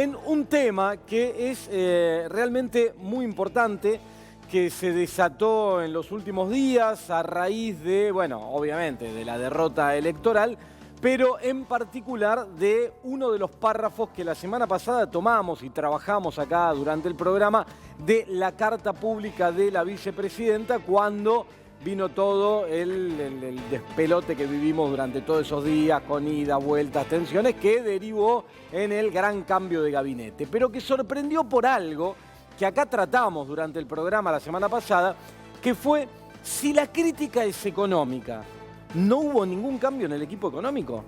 En un tema que es realmente muy importante, que se desató en los últimos días a raíz de, bueno, obviamente de la derrota electoral, pero en particular de uno de los párrafos que la semana pasada tomamos y trabajamos acá durante el programa de la carta pública de la vicepresidenta cuando vino todo el despelote que vivimos durante todos esos días, con idas, vueltas, tensiones, que derivó en el gran cambio de gabinete. Pero que sorprendió por algo que acá tratamos durante el programa la semana pasada, que fue si la crítica es económica. No hubo ningún cambio en el equipo económico,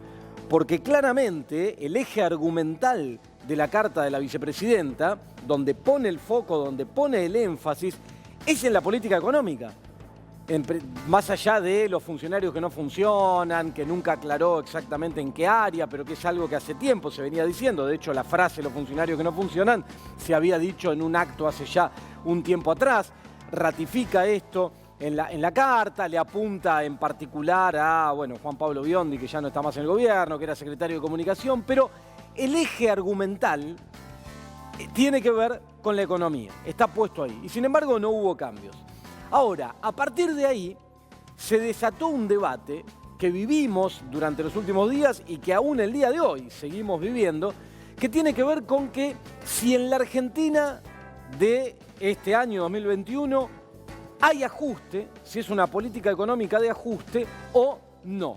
porque claramente el eje argumental de la carta de la vicepresidenta, donde pone el foco, donde pone el énfasis, es en la política económica. Más allá de los funcionarios que no funcionan, que nunca aclaró exactamente en qué área, pero que es algo que hace tiempo se venía diciendo. De hecho, la frase "los funcionarios que no funcionan" se había dicho en un acto hace ya un tiempo atrás. Ratifica esto en la carta, le apunta en particular a Juan Pablo Biondi, que ya no está más en el gobierno, que era secretario de Comunicación, pero el eje argumental tiene que ver con la economía, está puesto ahí. Y sin embargo no hubo cambios. Ahora, a partir de ahí, se desató un debate que vivimos durante los últimos días y que aún el día de hoy seguimos viviendo, que tiene que ver con que si en la Argentina de este año 2021 hay ajuste, si es una política económica de ajuste o no.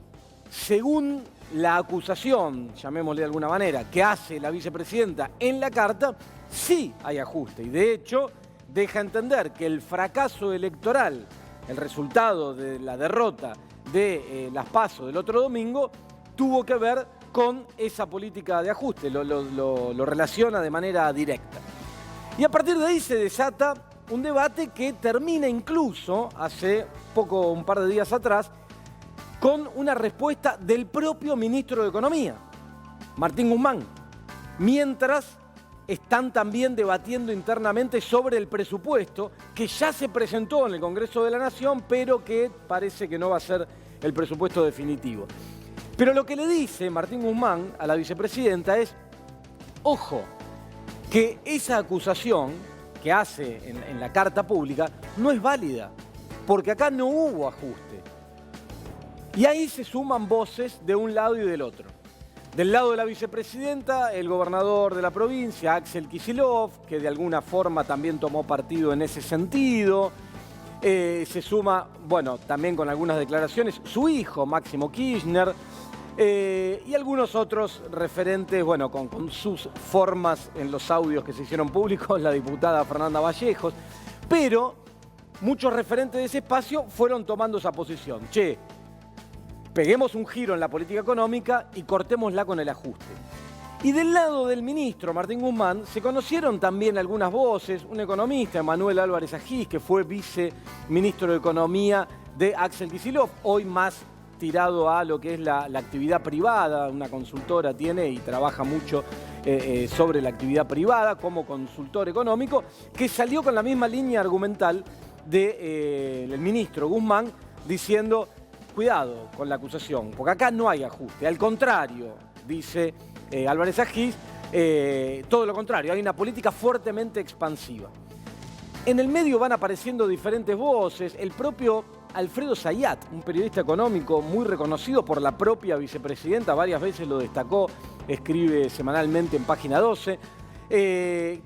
Según la acusación, llamémosle de alguna manera, que hace la vicepresidenta en la carta, sí hay ajuste. Y de hecho, deja entender que el fracaso electoral, el resultado de la derrota de las PASO del otro domingo, tuvo que ver con esa política de ajuste, lo relaciona de manera directa. Y a partir de ahí se desata un debate que termina incluso, hace un par de días atrás, con una respuesta del propio ministro de Economía, Martín Guzmán, mientras están también debatiendo internamente sobre el presupuesto que ya se presentó en el Congreso de la Nación, pero que parece que no va a ser el presupuesto definitivo. Pero lo que le dice Martín Guzmán a la vicepresidenta es, ojo, que esa acusación que hace en la carta pública no es válida, porque acá no hubo ajuste. Y ahí se suman voces de un lado y del otro. Del lado de la vicepresidenta, el gobernador de la provincia, Axel Kicillof, que de alguna forma también tomó partido en ese sentido. Se suma, también con algunas declaraciones, su hijo, Máximo Kirchner, y algunos otros referentes, con sus formas en los audios que se hicieron públicos, la diputada Fernanda Vallejos. Pero muchos referentes de ese espacio fueron tomando esa posición. Peguemos un giro en la política económica y cortémosla con el ajuste. Y del lado del ministro Martín Guzmán se conocieron también algunas voces. Un economista, Emanuel Álvarez Agis, que fue viceministro de Economía de Axel Kicillof, hoy más tirado a lo que es la actividad privada. Una consultora tiene y trabaja mucho sobre la actividad privada como consultor económico, que salió con la misma línea argumental del ministro Guzmán, diciendo: cuidado con la acusación, porque acá no hay ajuste. Al contrario, dice Álvarez Agis, todo lo contrario, hay una política fuertemente expansiva. En el medio van apareciendo diferentes voces. El propio Alfredo Zayat, un periodista económico muy reconocido por la propia vicepresidenta, varias veces lo destacó, escribe semanalmente en Página 12,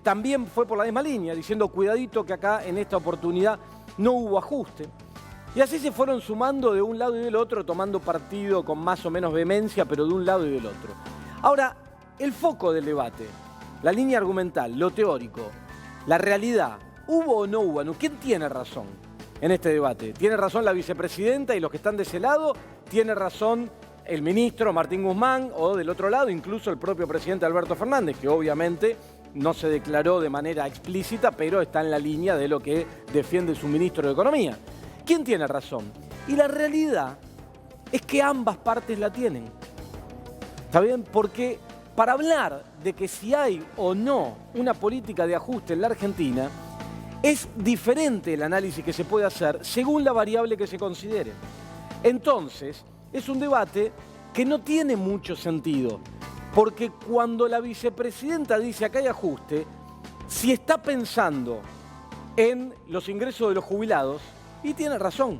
también fue por la misma línea, diciendo cuidadito que acá en esta oportunidad no hubo ajuste. Y así se fueron sumando de un lado y del otro, tomando partido con más o menos vehemencia, pero de un lado y del otro. Ahora, el foco del debate, la línea argumental, lo teórico, la realidad, ¿hubo o no hubo? ¿Quién tiene razón en este debate? ¿Tiene razón la vicepresidenta y los que están de ese lado? ¿Tiene razón el ministro Martín Guzmán? O del otro lado, incluso el propio presidente Alberto Fernández, que obviamente no se declaró de manera explícita, pero está en la línea de lo que defiende su ministro de Economía. ¿Quién tiene razón? Y la realidad es que ambas partes la tienen. ¿Está bien? Porque para hablar de que si hay o no una política de ajuste en la Argentina, es diferente el análisis que se puede hacer según la variable que se considere. Entonces, es un debate que no tiene mucho sentido. Porque cuando la vicepresidenta dice acá hay ajuste, si está pensando en los ingresos de los jubilados, y tiene razón,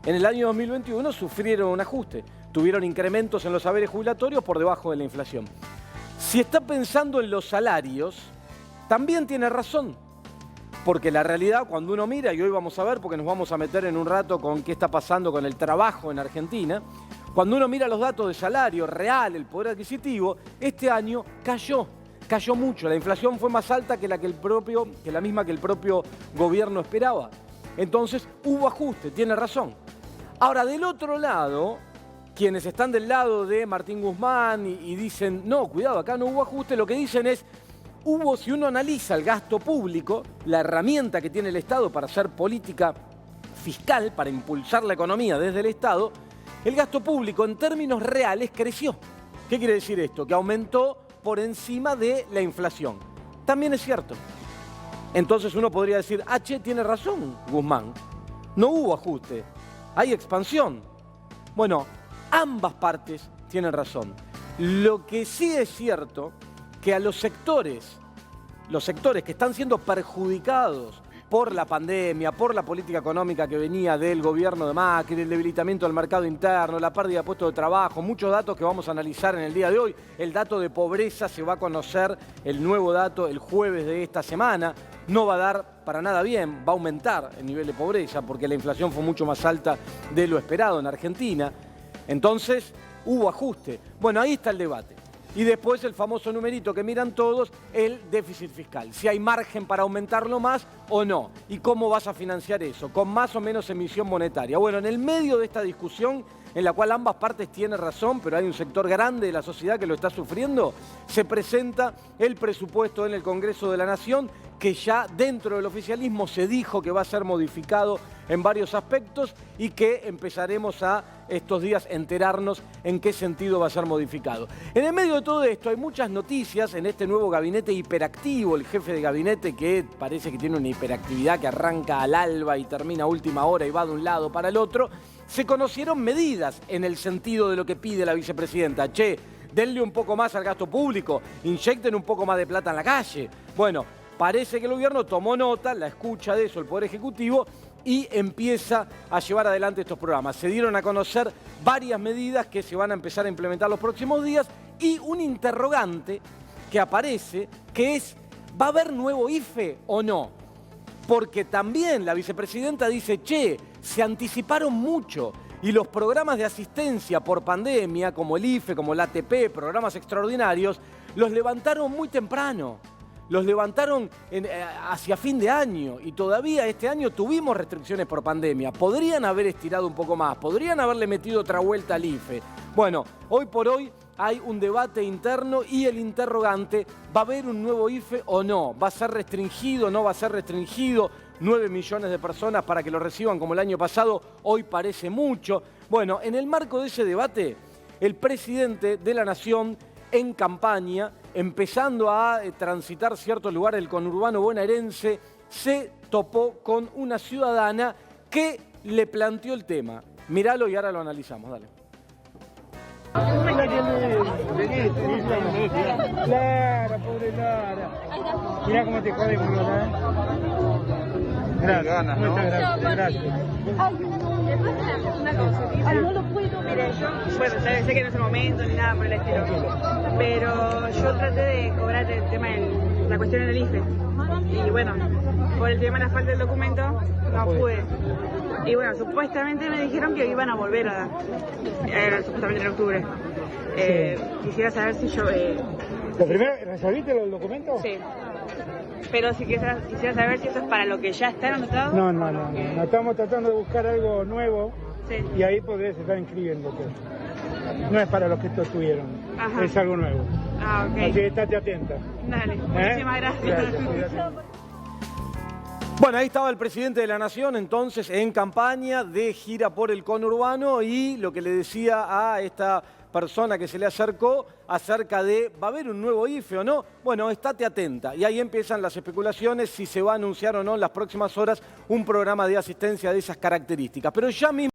en el año 2021 sufrieron un ajuste, tuvieron incrementos en los saberes jubilatorios por debajo de la inflación. Si está pensando en los salarios, también tiene razón, porque la realidad cuando uno mira, y hoy vamos a ver porque nos vamos a meter en un rato con qué está pasando con el trabajo en Argentina, cuando uno mira los datos de salario real, el poder adquisitivo, este año cayó mucho. La inflación fue más alta que la misma que el propio gobierno esperaba. Entonces hubo ajuste, tiene razón. Ahora, del otro lado, quienes están del lado de Martín Guzmán y dicen, no, cuidado, acá no hubo ajuste, lo que dicen es, si uno analiza el gasto público, la herramienta que tiene el Estado para hacer política fiscal, para impulsar la economía desde el Estado, el gasto público en términos reales creció. ¿Qué quiere decir esto? Que aumentó por encima de la inflación. También es cierto. Entonces uno podría decir, tiene razón Guzmán, no hubo ajuste, hay expansión. Bueno, ambas partes tienen razón. Lo que sí es cierto, que a los sectores que están siendo perjudicados por la pandemia, por la política económica que venía del gobierno de Macri, el debilitamiento del mercado interno, la pérdida de puestos de trabajo, muchos datos que vamos a analizar en el día de hoy. El dato de pobreza se va a conocer, el nuevo dato, el jueves de esta semana. No va a dar para nada bien, va a aumentar el nivel de pobreza porque la inflación fue mucho más alta de lo esperado en Argentina. Entonces, hubo ajuste. Bueno, ahí está el debate. Y después el famoso numerito que miran todos, el déficit fiscal. Si hay margen para aumentarlo más o no. ¿Y cómo vas a financiar eso? ¿Con más o menos emisión monetaria? Bueno, en el medio de esta discusión, en la cual ambas partes tienen razón, pero hay un sector grande de la sociedad que lo está sufriendo, se presenta el presupuesto en el Congreso de la Nación, que ya dentro del oficialismo se dijo que va a ser modificado en varios aspectos y que empezaremos a estos días enterarnos en qué sentido va a ser modificado. En el medio de todo esto hay muchas noticias en este nuevo gabinete hiperactivo, el jefe de gabinete que parece que tiene una hiperactividad que arranca al alba y termina a última hora y va de un lado para el otro. Se conocieron medidas en el sentido de lo que pide la vicepresidenta. Denle un poco más al gasto público, inyecten un poco más de plata en la calle. Bueno, parece que el gobierno tomó nota, la escucha de eso el Poder Ejecutivo y empieza a llevar adelante estos programas. Se dieron a conocer varias medidas que se van a empezar a implementar los próximos días y un interrogante que aparece que es, ¿va a haber nuevo IFE o no? Porque también la vicepresidenta dice, se anticiparon mucho y los programas de asistencia por pandemia, como el IFE, como el ATP, programas extraordinarios, los levantaron muy temprano. Los levantaron hacia fin de año y todavía este año tuvimos restricciones por pandemia. Podrían haber estirado un poco más, podrían haberle metido otra vuelta al IFE. Bueno, hoy por hoy hay un debate interno y el interrogante, ¿va a haber un nuevo IFE o no? ¿Va a ser restringido, no va a ser restringido? 9 millones de personas para que lo reciban como el año pasado, hoy parece mucho. Bueno, en el marco de ese debate, el presidente de la Nación en campaña, empezando a transitar ciertos lugares del conurbano bonaerense, se topó con una ciudadana que le planteó el tema. Míralo y ahora lo analizamos, dale. Lara, pobre Lara. Mirá cómo te jode con Lara. Gracias, ganas, ¿no? Muchas gracias. Una cosa, ay, no lo puedo. Mire, yo, bueno, ya sé que no es el momento ni nada por el estilo, pero yo traté de cobrar el tema de la cuestión del IFE. Y bueno, por el tema de la falta del documento, no pude. Y bueno, supuestamente me dijeron que iban a volver a dar, supuestamente en octubre. Quisiera saber si yo... ¿Lo primero, resolviste los documentos? Sí. Pero si quisiera saber si eso es para lo que ya está anotado. No. Estamos tratando de buscar algo nuevo, sí, y ahí podés estar inscribiéndote. No es para los que estuvieron, es algo nuevo. Ah, ok. Así que estate atenta. Dale, muchísimas gracias. Gracias. Bueno, ahí estaba el presidente de la Nación, entonces, en campaña de gira por el conurbano y lo que le decía a esta persona que se le acercó acerca de, ¿va a haber un nuevo IFE o no? Bueno, estate atenta. Y ahí empiezan las especulaciones si se va a anunciar o no en las próximas horas un programa de asistencia de esas características. Pero ya mismo...